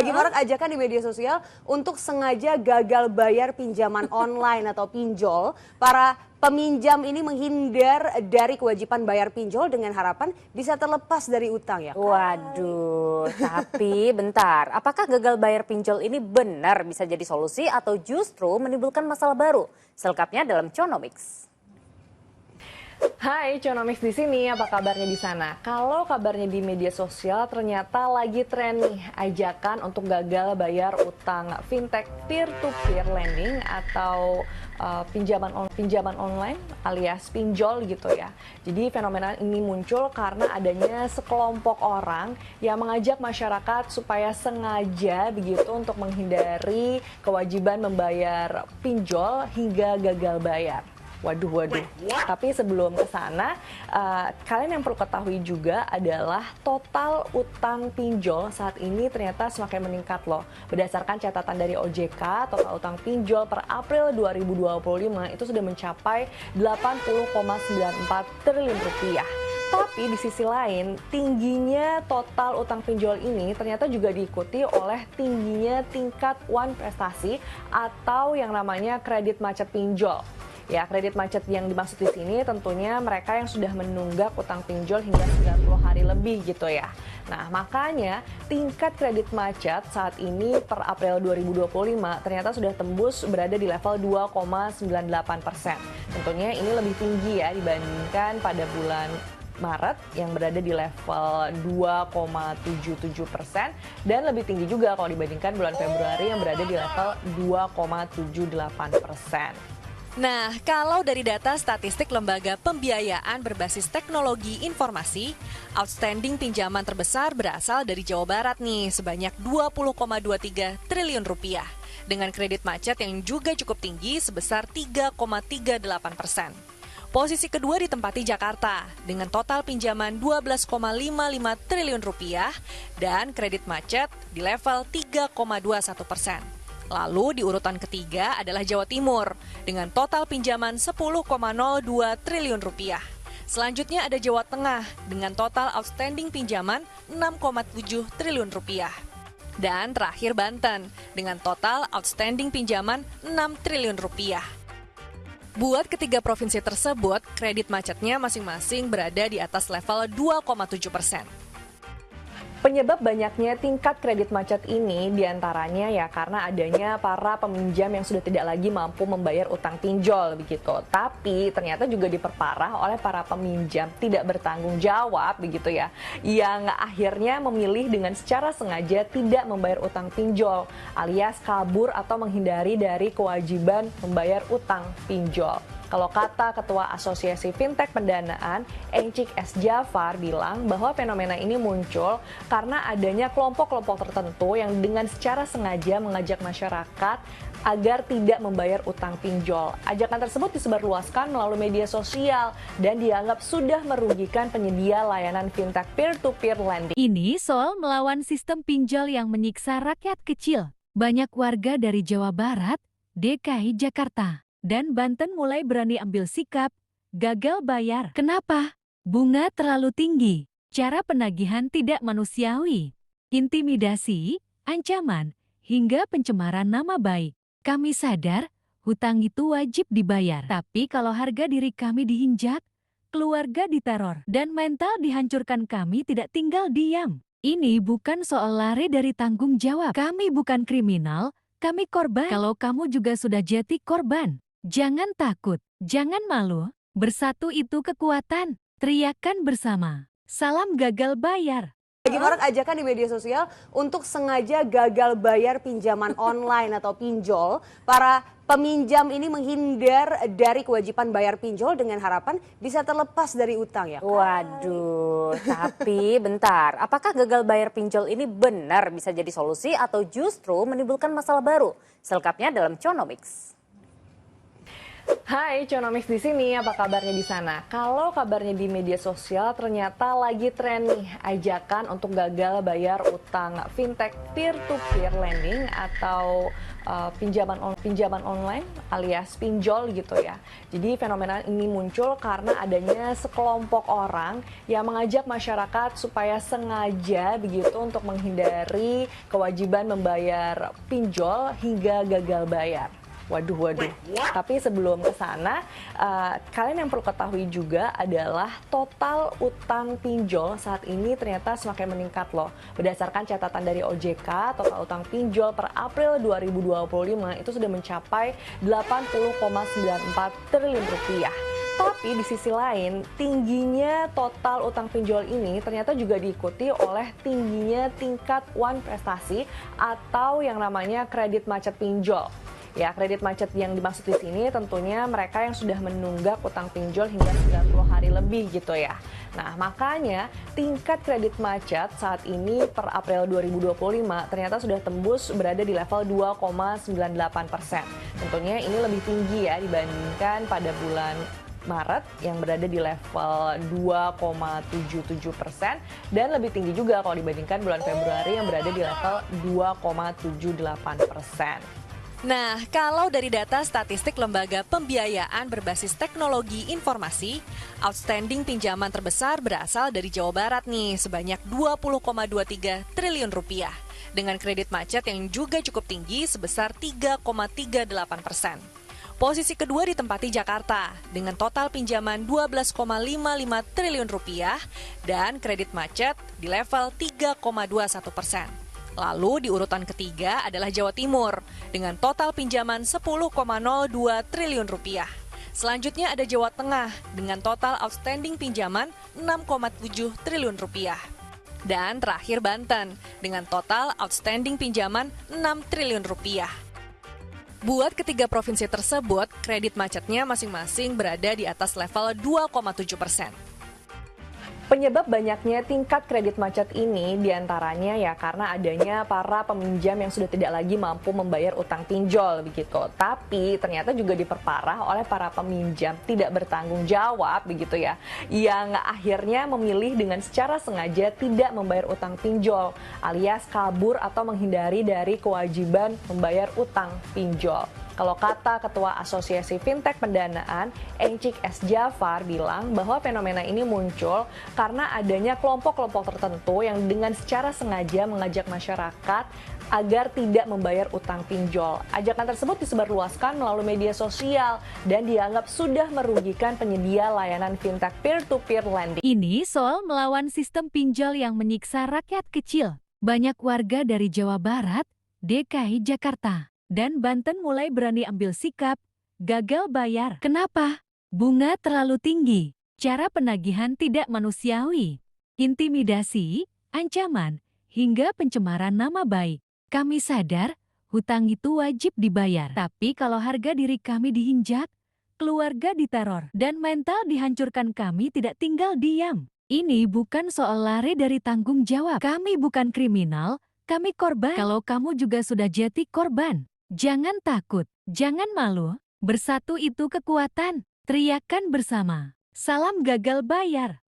Lagi marak ajakan di media sosial untuk sengaja gagal bayar pinjaman online atau pinjol. Para peminjam ini menghindar dari kewajiban bayar pinjol dengan harapan bisa terlepas dari utang ya. Waduh, tapi bentar, apakah gagal bayar pinjol ini benar bisa jadi solusi atau justru menimbulkan masalah baru? Selengkapnya dalam Conomix. Hai, Conomix di sini. Apa kabarnya di sana? Kalau kabarnya di media sosial ternyata lagi tren nih ajakan untuk gagal bayar utang fintech peer-to-peer lending atau pinjaman online alias pinjol gitu ya. Jadi fenomena ini muncul karena adanya sekelompok orang yang mengajak masyarakat supaya sengaja begitu untuk menghindari kewajiban membayar pinjol hingga gagal bayar. Waduh. Tapi sebelum ke sana, kalian yang perlu ketahui juga adalah total utang pinjol saat ini ternyata semakin meningkat loh. Berdasarkan catatan dari OJK, total utang pinjol per April 2025 itu sudah mencapai 80,94 triliun rupiah. Tapi di sisi lain, tingginya total utang pinjol ini ternyata juga diikuti oleh tingginya tingkat wan prestasi atau yang namanya kredit macet pinjol. Ya, kredit macet yang dimaksud di sini tentunya mereka yang sudah menunggak utang pinjol hingga 90 hari lebih gitu ya. Nah, makanya tingkat kredit macet saat ini per April 2025 ternyata sudah tembus berada di level 2,98%. Tentunya ini lebih tinggi ya dibandingkan pada bulan Maret yang berada di level 2,77% dan lebih tinggi juga kalau dibandingkan bulan Februari yang berada di level 2,78%. Nah, kalau dari data statistik Lembaga Pembiayaan Berbasis Teknologi Informasi, outstanding pinjaman terbesar berasal dari Jawa Barat nih, sebanyak 20,23 triliun rupiah, dengan kredit macet yang juga cukup tinggi sebesar 3,38%. Posisi kedua ditempati Jakarta, dengan total pinjaman 12,55 triliun rupiah dan kredit macet di level 3,21%. Lalu di urutan ketiga adalah Jawa Timur dengan total pinjaman 10,02 triliun rupiah. Selanjutnya ada Jawa Tengah dengan total outstanding pinjaman 6,7 triliun rupiah. Dan terakhir Banten dengan total outstanding pinjaman 6 triliun rupiah. Buat ketiga provinsi tersebut, kredit macetnya masing-masing berada di atas level 2,7%. Penyebab banyaknya tingkat kredit macet ini diantaranya ya karena adanya para peminjam yang sudah tidak lagi mampu membayar utang pinjol begitu. Tapi ternyata juga diperparah oleh para peminjam tidak bertanggung jawab begitu ya, yang akhirnya memilih dengan secara sengaja tidak membayar utang pinjol alias kabur atau menghindari dari kewajiban membayar utang pinjol. Kalau kata Ketua Asosiasi Fintech Pendanaan, Encik S. Jafar bilang bahwa fenomena ini muncul karena adanya kelompok-kelompok tertentu yang dengan secara sengaja mengajak masyarakat agar tidak membayar utang pinjol. Ajakan tersebut disebarluaskan melalui media sosial dan dianggap sudah merugikan penyedia layanan fintech peer-to-peer lending. Ini soal melawan sistem pinjol yang menyiksa rakyat kecil. Banyak warga dari Jawa Barat, DKI Jakarta, dan Banten mulai berani ambil sikap, gagal bayar. Kenapa? Bunga terlalu tinggi, cara penagihan tidak manusiawi, intimidasi, ancaman, hingga pencemaran nama baik. Kami sadar, hutang itu wajib dibayar. Tapi kalau harga diri kami diinjak, keluarga diteror, dan mental dihancurkan, kami tidak tinggal diam. Ini bukan soal lari dari tanggung jawab. Kami bukan kriminal, kami korban. Kalau kamu juga sudah jadi korban, jangan takut, jangan malu, bersatu itu kekuatan, teriakan bersama. Salam gagal bayar. Lagi marak ajakan di media sosial untuk sengaja gagal bayar pinjaman online atau pinjol. Para peminjam ini menghindar dari kewajiban bayar pinjol dengan harapan bisa terlepas dari utang ya. Waduh, tapi bentar, apakah gagal bayar pinjol ini benar bisa jadi solusi atau justru menimbulkan masalah baru? Selengkapnya dalam Conomix. Hai, Conomix di sini. Apa kabarnya di sana? Kalau kabarnya di media sosial ternyata lagi tren nih ajakan untuk gagal bayar utang fintech peer-to-peer lending atau pinjaman online alias pinjol gitu ya. Jadi fenomena ini muncul karena adanya sekelompok orang yang mengajak masyarakat supaya sengaja begitu untuk menghindari kewajiban membayar pinjol hingga gagal bayar. Waduh. Tapi sebelum ke sana, kalian yang perlu ketahui juga adalah total utang pinjol saat ini ternyata semakin meningkat loh. Berdasarkan catatan dari OJK, total utang pinjol per April 2025 itu sudah mencapai 80,94 triliun rupiah. Tapi di sisi lain, tingginya total utang pinjol ini ternyata juga diikuti oleh tingginya tingkat wan prestasi atau yang namanya kredit macet pinjol. Ya, kredit macet yang dimaksud di sini tentunya mereka yang sudah menunggak utang pinjol hingga 90 hari lebih gitu ya. Nah, makanya tingkat kredit macet saat ini per April 2025 ternyata sudah tembus berada di level 2,98%. Tentunya ini lebih tinggi ya dibandingkan pada bulan Maret yang berada di level 2,77% dan lebih tinggi juga kalau dibandingkan bulan Februari yang berada di level 2,78%. Nah, kalau dari data statistik Lembaga Pembiayaan Berbasis Teknologi Informasi, outstanding pinjaman terbesar berasal dari Jawa Barat nih, sebanyak 20,23 triliun rupiah, dengan kredit macet yang juga cukup tinggi sebesar 3,38%. Posisi kedua ditempati Jakarta, dengan total pinjaman 12,55 triliun rupiah dan kredit macet di level 3,21%. Lalu di urutan ketiga adalah Jawa Timur dengan total pinjaman 10,02 triliun rupiah. Selanjutnya ada Jawa Tengah dengan total outstanding pinjaman 6,7 triliun rupiah. Dan terakhir Banten dengan total outstanding pinjaman 6 triliun rupiah. Buat ketiga provinsi tersebut, kredit macetnya masing-masing berada di atas level 2,7%. Penyebab banyaknya tingkat kredit macet ini diantaranya ya karena adanya para peminjam yang sudah tidak lagi mampu membayar utang pinjol begitu. Tapi ternyata juga diperparah oleh para peminjam tidak bertanggung jawab begitu ya, yang akhirnya memilih dengan secara sengaja tidak membayar utang pinjol alias kabur atau menghindari dari kewajiban membayar utang pinjol. Kalau kata Ketua Asosiasi Fintech Pendanaan, Encik S. Jafar bilang bahwa fenomena ini muncul karena adanya kelompok-kelompok tertentu yang dengan secara sengaja mengajak masyarakat agar tidak membayar utang pinjol. Ajakan tersebut disebarluaskan melalui media sosial dan dianggap sudah merugikan penyedia layanan fintech peer-to-peer lending. Ini soal melawan sistem pinjol yang menyiksa rakyat kecil. Banyak warga dari Jawa Barat, DKI Jakarta, dan Banten mulai berani ambil sikap, gagal bayar. Kenapa? Bunga terlalu tinggi, cara penagihan tidak manusiawi, intimidasi, ancaman, hingga pencemaran nama baik. Kami sadar, hutang itu wajib dibayar. Tapi kalau harga diri kami diinjak, keluarga diteror, dan mental dihancurkan, kami tidak tinggal diam. Ini bukan soal lari dari tanggung jawab. Kami bukan kriminal, kami korban. Kalau kamu juga sudah jadi korban, jangan takut, jangan malu, bersatu itu kekuatan, teriakan bersama. Salam gagal bayar.